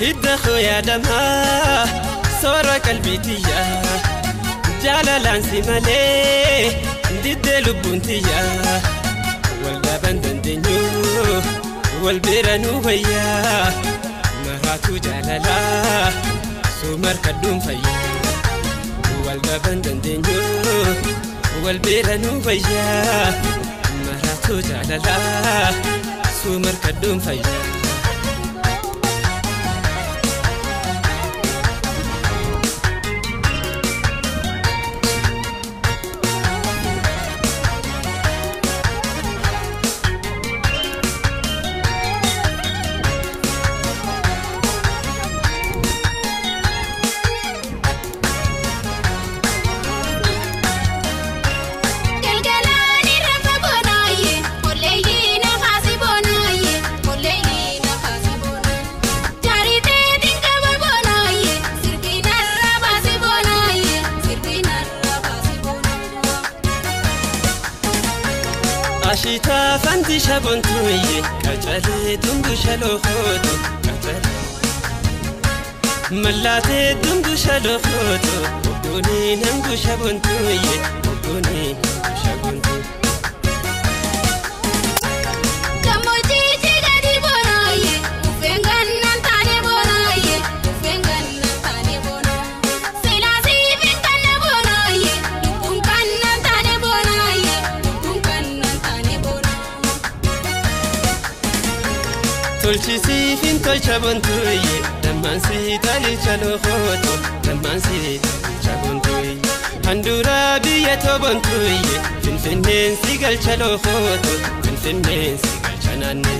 hidda khoya dama sora qalbitiya jalalan simale didde lubuntiya wal gaban dandenyu wal biranu waya maratu jalala sumar kadum faya wal gaban dandenyu wal biranu waya maratu jalala sumar kadum faya ashita fanti shabontuye kachale dungu shalokhoto kachale malate dungu shalokhoto doni nangu shabontuye doni shabontu kamoji jigadi bonaye ufengan nantane bonaye ufengan nantane bonaye selasi finkan bonaye dukunkan nantane bonaye dukunkan tolchisi fin tolchabontuye damansi tali chalokhoto damansi chabontuye handura biya tobontuye fin finnen sigal chalokhoto fin finnen sigal chananne